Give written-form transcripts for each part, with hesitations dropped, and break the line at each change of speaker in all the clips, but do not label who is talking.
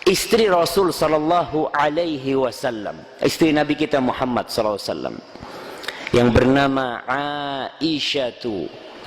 istri Rasul sallallahu alaihi wasallam, istri Nabi kita Muhammad sallallahu alaihi wasallam, yang bernama Aisyah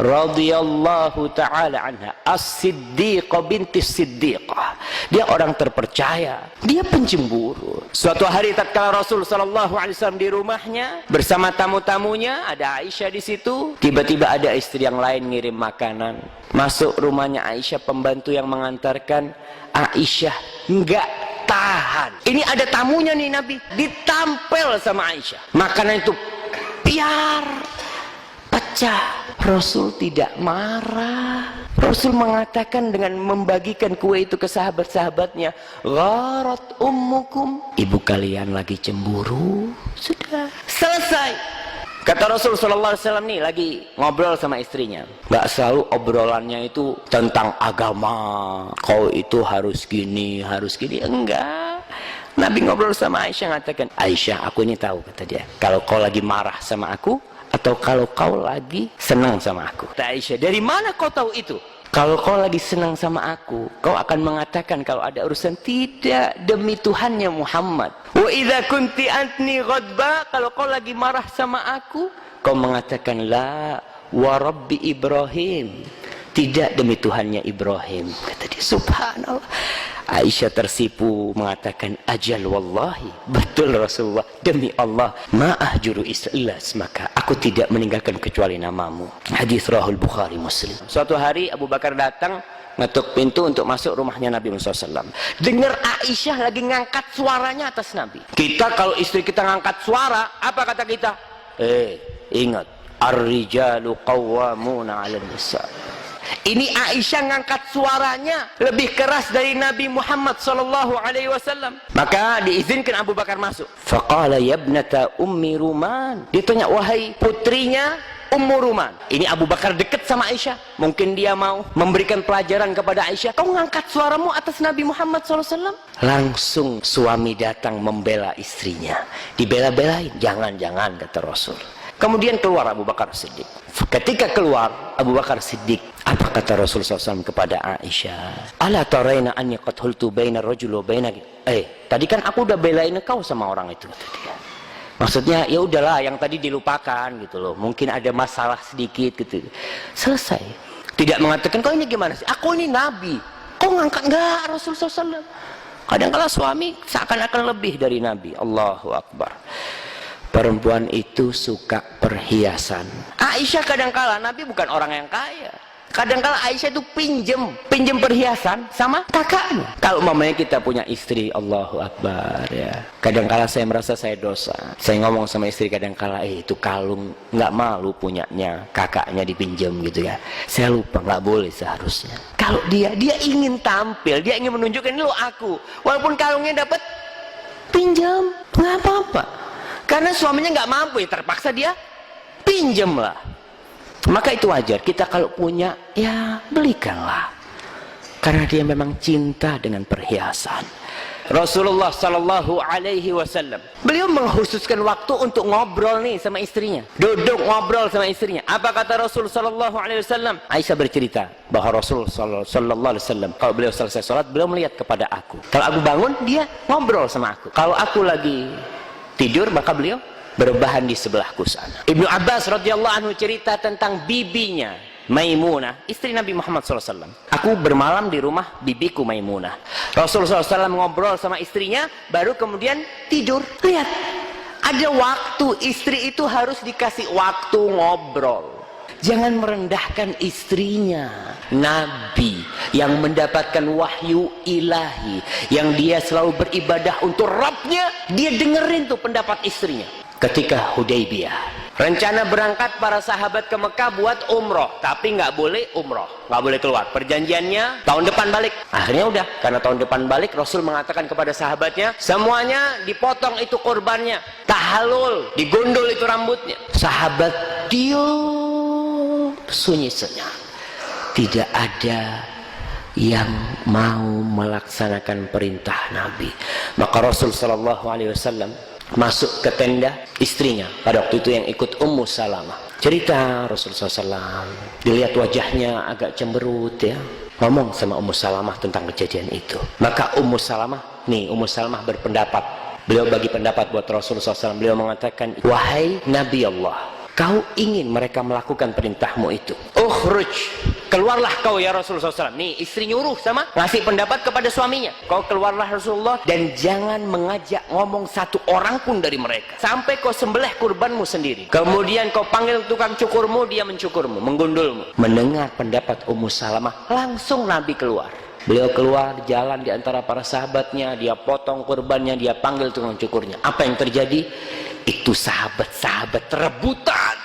radhiyallahu taala anha, As-Siddiqah binti Siddiqah. Dia orang terpercaya, dia pencemburu. Suatu hari tatkala Rasul sallallahu alaihi wasallam di rumahnya bersama tamu-tamunya, ada Aisyah di situ, tiba-tiba ada istri yang lain ngirim makanan. Masuk rumahnya Aisyah, pembantu yang mengantarkan, Aisyah enggak tahan. Ini ada tamunya nih Nabi, ditampel sama Aisyah. Makanan itu biar pecah. Rasul tidak marah. Rasul mengatakan dengan membagikan kue itu ke sahabat-sahabatnya, gharat ummukum, ibu kalian lagi cemburu. Sudah selesai. Kata Rasul sallallahu alaihi wasallam nih lagi ngobrol sama istrinya. Gak selalu obrolannya itu tentang agama, kau itu harus gini, harus gini. Enggak. Nabi ngobrol sama Aisyah, mengatakan, Aisyah, aku ini tahu, kata dia, kalau kau lagi marah sama aku atau kalau kau lagi senang sama aku. Kata Aisyah, dari mana kau tahu itu? Kalau kau lagi senang sama aku, kau akan mengatakan kalau ada urusan, tidak, demi Tuhannya Muhammad. Wa idza kunti antni ghadba, kalau kau lagi marah sama aku, kau mengatakan la wa rabbi Ibrahim, tidak, demi Tuhannya Ibrahim. Kata dia, subhanallah. Aisyah tersipu mengatakan, ajal wallahi, betul Rasulullah, demi Allah, ma'ahjuru islas, maka aku tidak meninggalkan kecuali namamu. Hadis rahul Bukhari Muslim. Suatu hari Abu Bakar datang ngetuk pintu untuk masuk rumahnya Nabi Muhammad SAW. Dengar Aisyah lagi ngangkat suaranya atas Nabi. Kita kalau istri kita ngangkat suara, apa kata kita? Ingat, ar-rijalu qawwamuna 'alan nisa. Ini Aisyah ngangkat suaranya lebih keras dari Nabi Muhammad sallallahu alaihi wasallam. Maka diizinkan Abu Bakar masuk. Faqala ya ibnata ummi Ruman. Ditanya, wahai putrinya Ummu Ruman. Ini Abu Bakar dekat sama Aisyah. Mungkin dia mau memberikan pelajaran kepada Aisyah. Kau ngangkat suaramu atas Nabi Muhammad sallallahu alaihi wasallam. Langsung suami datang membela istrinya. Dibela-belain. Jangan-jangan, kata Rasul. Kemudian keluar Abu Bakar Siddiq. Ketika keluar Abu Bakar Siddiq, apa kata Rasulullah SAW kepada Aisyah? Ala taraina anni qad hultu baina rajul wa baina, tadi kan aku udah belain kau sama orang itu, kata dia. Maksudnya ya udahlah, yang tadi dilupakan gitu loh. Mungkin ada masalah sedikit gitu. Selesai. Tidak mengatakan kau ini gimana sih? Aku ini nabi. Kau ngangkat enggak Rasulullah SAW? Kadang-kala suami seakan-akan lebih dari nabi. Allahu Akbar. Perempuan itu suka perhiasan. Aisyah kadangkala, Nabi bukan orang yang kaya. Kadangkala Aisyah itu pinjem perhiasan sama kakaknya. Kalau mamanya kita punya istri, Allahu Akbar ya. Kadangkala saya merasa saya dosa. Saya ngomong sama istri kadangkala, itu kalung nggak malu punyanya kakaknya dipinjam gitu ya. Saya lupa, nggak boleh seharusnya. Kalau dia ingin tampil, dia ingin menunjukkan ini lo aku. Walaupun kalungnya dapat pinjam, nggak apa-apa. Karena suaminya nggak mampu, ya terpaksa dia pinjam lah. Maka itu wajar. Kita kalau punya, ya belikanlah. Karena dia memang cinta dengan perhiasan. Rasulullah Sallallahu Alaihi Wasallam, beliau mengkhususkan waktu untuk ngobrol nih sama istrinya. Duduk ngobrol sama istrinya. Apa kata Rasul Sallallahu Alaihi Wasallam? Aisyah bercerita bahwa Rasul Sallallahu Alaihi Wasallam, kalau beliau selesai sholat, beliau melihat kepada aku. Kalau aku bangun, dia ngobrol sama aku. Kalau aku lagi tidur, maka beliau berbahan di sebelahku sana. Ibnu Abbas radhiyallahu anhu cerita tentang bibinya Maimunah, istri Nabi Muhammad SAW. Aku bermalam di rumah bibiku Maimunah. Rasulullah SAW ngobrol sama istrinya, baru kemudian tidur. Lihat, ada waktu, istri itu harus dikasih waktu ngobrol. Jangan merendahkan istrinya. Nabi yang mendapatkan wahyu ilahi, yang dia selalu beribadah untuk Rabbnya, dia dengerin tuh pendapat istrinya. Ketika Hudaybiyah, rencana berangkat para sahabat ke Mekah buat umroh, tapi nggak boleh umroh, nggak boleh keluar. Perjanjiannya tahun depan balik. Akhirnya udah, karena tahun depan balik, Rasul mengatakan kepada sahabatnya, semuanya dipotong itu kurbannya, tahalul, digundul itu rambutnya. Sahabat diam, sunyi senyap. Tidak ada yang mau melaksanakan perintah Nabi. Maka Rasul Sallallahu Alaihi Wasallam masuk ke tenda istrinya. Pada waktu itu yang ikut Ummu Salamah. Cerita Rasulullah SAW, dilihat wajahnya agak cemberut ya. ngomong sama Ummu Salamah tentang kejadian itu. Maka Ummu Salamah berpendapat, beliau bagi pendapat buat Rasulullah SAW. Beliau mengatakan, wahai Nabi Allah, kau ingin mereka melakukan perintahmu itu, ukhruj, keluarlah kau ya Rasulullah SAW. Nih istri nyuruh sama ngasih pendapat kepada suaminya, kau keluarlah Rasulullah, dan jangan mengajak ngomong satu orang pun dari mereka sampai kau sembelih kurbanmu sendiri, kemudian kau panggil tukang cukurmu, dia mencukurmu, menggundulmu. Mendengar pendapat Ummu Salamah, langsung Nabi keluar. Beliau keluar jalan di antara para sahabatnya, dia potong kurbannya, dia panggil tukang cukurnya. Apa yang terjadi? Itu sahabat-sahabat rebutan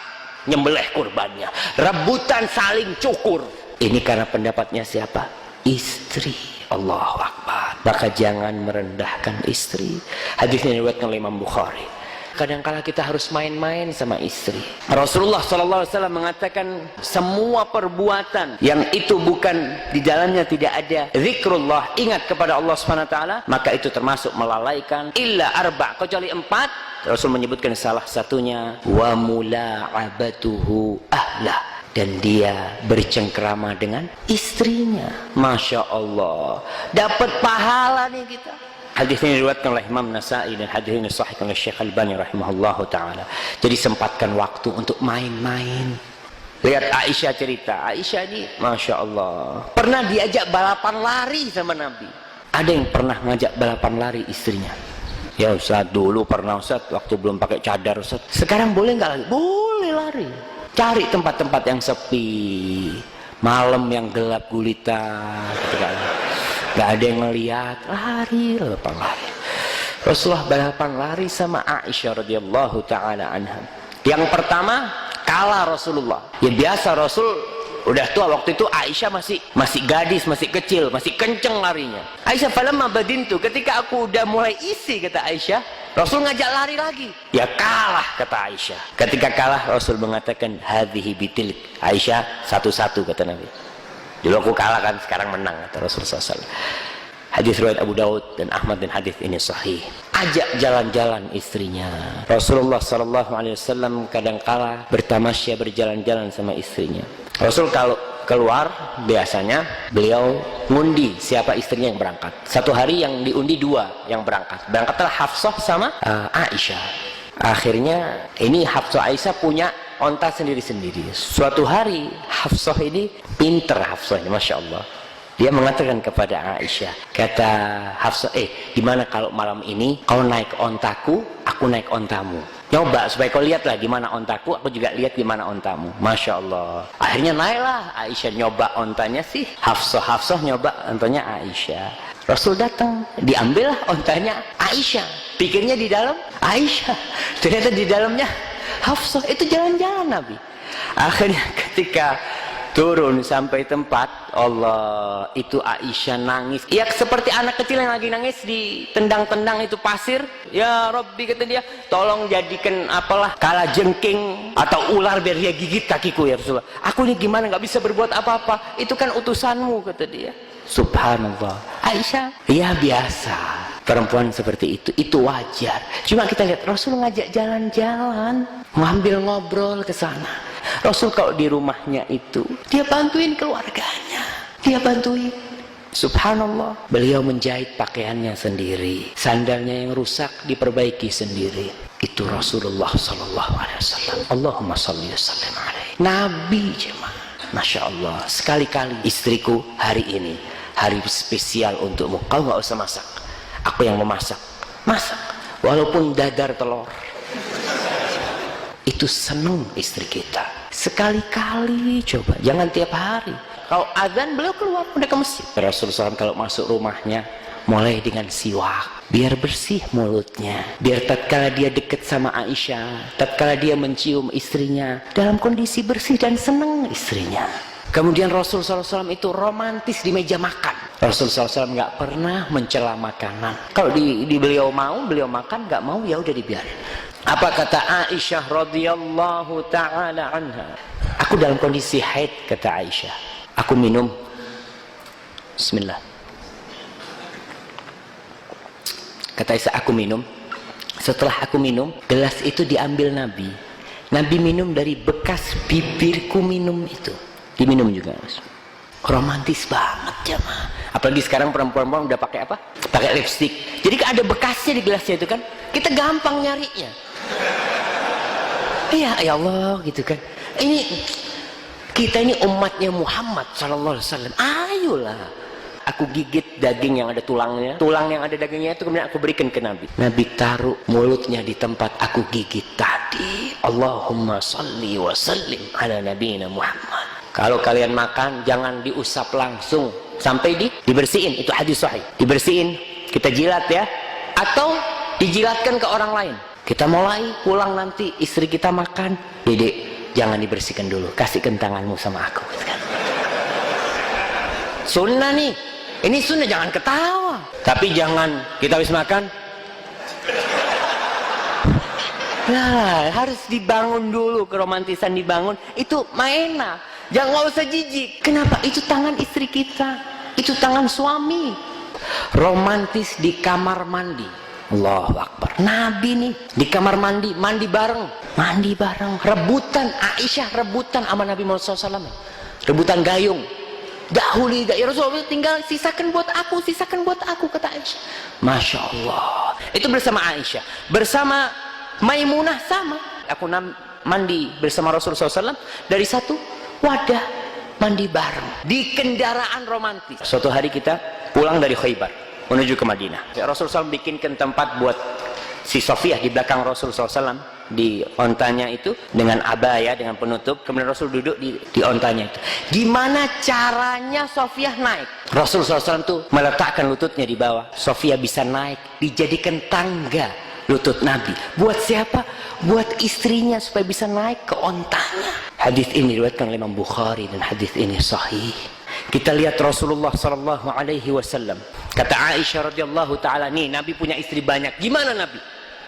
nyembelih kurbannya, rebutan saling cukur. Ini karena pendapatnya siapa? Istri. Allahu Akbar. Maka jangan merendahkan istri. Hadisnya diriwayatkan oleh Imam Bukhari. Kadang-kala kita harus main-main sama istri. Rasulullah SAW mengatakan, semua perbuatan yang itu bukan di dalamnya tidak ada zikrullah, ingat kepada Allah SWT, maka itu termasuk melalaikan. Illa arba', kecuali 4. Rasul menyebutkan salah satunya, wa mula'abatuhu ahlah, dan dia bercengkrama dengan istrinya. Masya Allah, dapat pahala nih kita. Hadis ini diriwayatkan oleh Imam Nasa'i dan hadis ini sahih oleh Syekh Albani rahimahullahu taala. Jadi sempatkan waktu untuk main-main. Lihat Aisyah cerita. Aisyah ini Masya Allah pernah diajak balapan lari sama Nabi. Ada yang pernah ngajak balapan lari istrinya? Ya Ustaz, dulu pernah Ustaz, waktu belum pakai cadar Ustaz. Sekarang boleh nggak lari? Boleh lari. Cari tempat-tempat yang sepi, malam yang gelap gulita, nggak ada yang ngeliat, lari, balapan lari. Rasulullah balapan lari sama Aisyah radhiyallahu taala anha. Yang pertama kalah Rasulullah. Ya biasa, Rasul udah tua waktu itu, Aisyah masih gadis, masih kecil, masih kenceng larinya. Aisyah, falamma badintu, ketika aku udah mulai isi, kata Aisyah, Rasul ngajak lari lagi. Ya kalah, kata Aisyah. Ketika kalah, Rasul mengatakan, hadhihi bitilik. Aisyah, satu-satu, kata Nabi. Dulu aku kalah kan, sekarang menang, kata Rasulullah SAW. Hadis riwayat Abu Daud dan Ahmad, dan hadis ini sahih. Ajak jalan-jalan istrinya. Rasulullah SAW kadang kala bertamasya, berjalan-jalan sama istrinya. Rasul kalau keluar biasanya beliau ngundi siapa istrinya yang berangkat. Satu hari yang diundi 2 yang berangkat. Berangkatlah Hafsah sama Aisyah. Akhirnya ini Hafsah Aisyah punya onta sendiri-sendiri. Suatu hari Hafsah ini pinter, Hafsah ini Masya Allah. Dia mengatakan kepada Aisyah, kata Hafsah, gimana kalau malam ini kau naik ontaku, aku naik ontamu. Nyoba supaya kau lihatlah gimana ontaku, aku juga lihat gimana ontamu. Masya Allah. Akhirnya naiklah Aisyah, nyoba ontanya sih Hafsah nyoba ontanya Aisyah. Rasul datang, diambillah ontanya Aisyah. Pikirnya di dalam Aisyah, ternyata di dalamnya Hafsah. Itu jalan-jalan Nabi. Akhirnya ketika turun sampai tempat, Allah, itu Aisyah nangis. Ya seperti anak kecil yang lagi nangis ditendang-tendang itu pasir. Ya Rabbi, kata dia, tolong jadikan apalah kalajengking atau ular biar dia gigit kakiku ya Rasulullah. Aku ini gimana, nggak bisa berbuat apa-apa. Itu kan utusanmu, kata dia. Subhanallah. Aisyah, ya biasa. Perempuan seperti itu wajar. Cuma kita lihat Rasul ngajak jalan-jalan, ngambil ngobrol ke sana. Rasul kalau di rumahnya itu, dia bantuin keluarganya, dia bantuin. Subhanallah. Beliau menjahit pakaiannya sendiri, sandalnya yang rusak diperbaiki sendiri. Itu Rasulullah SAW. Allahumma salli wa sallim alaihi. Nabi jemaah. Masya Allah. Sekali-kali istriku, hari ini hari spesial untukmu, kau nggak usah masak, aku yang memasak. Masak walaupun dadar telur. Itu senang istri kita. Sekali-kali coba, jangan tiap hari. Kalau azan beliau keluar udah ke masjid. Rasulullah SAW kalau masuk rumahnya mulai dengan siwak, biar bersih mulutnya, biar tatkala dia dekat sama Aisyah, tatkala dia mencium istrinya dalam kondisi bersih dan senang istrinya. Kemudian Rasulullah SAW itu romantis di meja makan. Rasulullah SAW nggak pernah mencela makanan. Kalau di beliau mau, beliau makan, nggak mau ya udah dibiarin. Apa kata Aisyah radhiyallahu taala anha? Aku dalam kondisi haid, kata Aisyah. Aku minum, bismillah. Kata Aisyah, aku minum. Setelah aku minum, gelas itu diambil Nabi. Nabi minum dari bekas bibirku minum itu. Diminum juga. Romantis banget jemaah. Apalagi sekarang perempuan-perempuan udah pakai apa? Pakai lipstick. Jadi ada bekasnya di gelasnya itu kan, kita gampang nyarinya. Iya, ya Allah gitu kan. Ini kita ini umatnya Muhammad sallallahu alaihi wasallam. Ayolah. Aku gigit daging yang ada tulangnya, tulang yang ada dagingnya itu kemudian aku berikan ke Nabi. Nabi taruh mulutnya di tempat aku gigit tadi. Allahumma salli wa sallim ala nabiyina Muhammad. Kalau kalian makan jangan diusap langsung sampai dibersihin, itu hadis sahih. Dibersihin, kita jilat ya, atau dijilatkan ke orang lain. Kita mulai pulang nanti istri kita makan, Dede jangan dibersihkan dulu, kasihkan tanganmu sama aku. Sunnah nih. Ini sunnah, jangan ketawa. Tapi jangan kita habis makan. Nah, harus dibangun dulu, keromantisan dibangun. Itu mainan. Jangan, nggak usah jijik. Kenapa? Itu tangan istri kita. Itu tangan suami. Romantis di kamar mandi. Allahu Akbar. Nabi nih di kamar mandi, mandi bareng. Mandi bareng. Rebutan, Aisyah rebutan sama Nabi Muhammad SAW. Rebutan gayung. Dahulu ya Rasulullah, tinggal sisakan buat aku kata Aisyah. Masya Allah. Itu bersama Aisyah, bersama Maimunah sama. Aku mandi bersama Rasulullah SAW dari satu wadah, mandi bareng di kendaraan romantis. Suatu hari kita pulang dari Khaybar menuju ke Madinah. Rasulullah SAW bikinkan tempat buat si Sofiyah di belakang Rasulullah SAW, di ontanya itu dengan abaya, dengan penutup. Kemudian Rasul duduk di ontanya itu. Gimana caranya Sofiyah naik? Rasulullah SAW tuh meletakkan lututnya di bawah. Sofiyah bisa naik, dijadikan tangga lutut Nabi. Buat siapa? Buat istrinya supaya bisa naik ke ontanya. Hadis ini diriwayatkan oleh Imam Bukhari dan hadis ini sahih. Kita lihat Rasulullah sallallahu alaihi wasallam. Kata Aisyah radhiyallahu taala, nih Nabi punya istri banyak. Gimana Nabi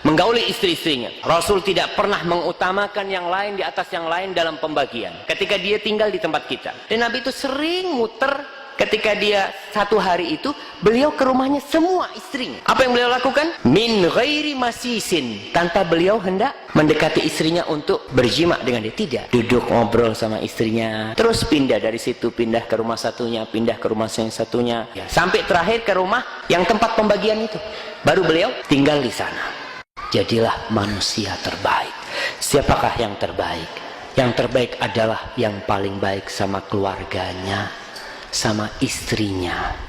menggauli istri-istrinya? Rasul tidak pernah mengutamakan yang lain di atas yang lain dalam pembagian. Ketika dia tinggal di tempat kita, dan Nabi itu sering muter. Ketika dia satu hari itu, beliau ke rumahnya semua istrinya. Apa yang beliau lakukan? Min ghairi masisin, tanpa beliau hendak mendekati istrinya untuk berjima dengan dia. Tidak, duduk ngobrol sama istrinya, terus pindah dari situ, pindah ke rumah satunya, pindah ke rumah yang satunya, ya, sampai terakhir ke rumah yang tempat pembagian itu. Baru beliau tinggal di sana. Jadilah manusia terbaik. Siapakah yang terbaik? Yang terbaik adalah yang paling baik sama keluarganya, sama istrinya.